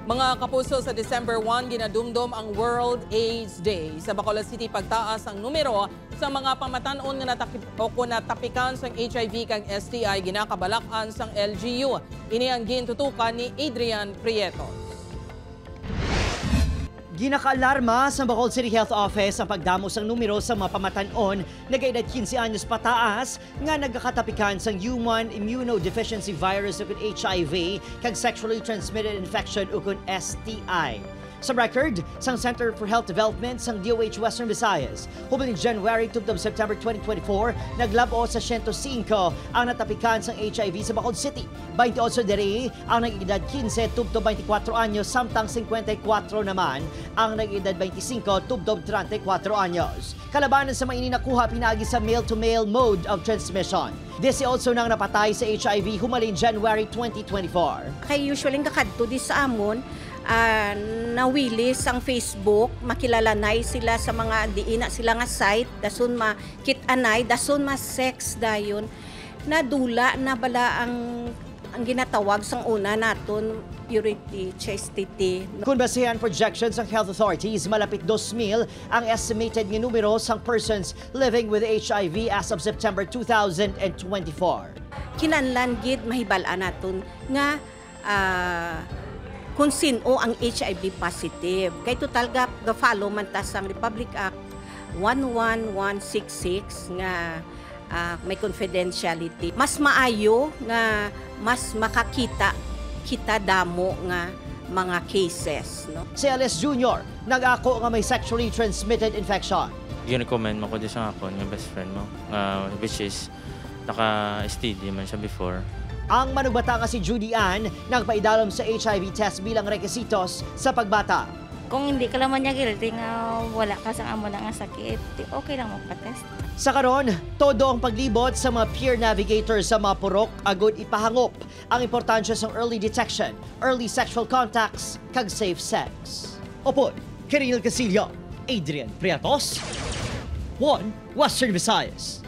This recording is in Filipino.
Mga kapuso, sa December 1, ginadumdum ang World AIDS Day. Sa Bacolod City, pagtaas ang numero sa mga pamatanon nga natapikan sa HIV kang STI ginakabalak-an sang LGU. Ini ang gintutukan ni Adrian Prieto. Ginakaalarma sa Bacolod City Health Office ang pagdamo sang numero sa mga pamatanon na kay edad 15 anyos pataas nga nagkakatapikan sang human immunodeficiency virus ukon HIV kag sexually transmitted infection ukon STI. Sa record, sang Center for Health Development sang DOH Western Visayas, human January tubtob September 2024, naglabo sa 105 ang natapikan sang HIV sa Bacolod City. 28 diri ang nag-edad 15 tubtob 24 anyos, samtang 54 naman ang nag-edad 25 tubtob 34 anyos. Kalabanan sa maini nakuha pinagi sa male-to-male mode of transmission. 18 nang napatay sa HIV humalin January 2024. Kay usually kakadto di sa amon, nawilis ang Facebook, makilalanay sila sa mga diina sila nga site, dason makitanay, dason ma-sex dayon, nadula na bala ang ginatawag sang una naton purity, chastity. Kung basehan projections ng health authorities, malapit 2,000 ang estimated nga numero sang persons living with HIV as of September 2024. Kinanlan gid mahibalaan naton nga kung sino ang HIV positive. Kay total ga-follow man ta sang Republic Act 11166 nga may confidentiality. Mas maayo nga mas makakita kita damo nga mga cases. No? Si Alice Jr. nag-ako nga may sexually transmitted infection. Gina-comment mo ko din sa akon nga best friend mo, which is naka-STD man siya before. Ang manugbata nga si Judy Ann nagpaidalom sa HIV test bilang rekisitos sa pagbata. Kung hindi ka naman niya guilty nga wala ka sa amo na nga sakit, okay lang magpa-test. Sa karon, todo ang paglibot sa mga peer navigators sa mga purok agud ipahangop ang importansya sa early detection, early sexual contacts, kag safe sex. Opo, Kiril Casillo, Adrian Priatos, 1 Western Visayas.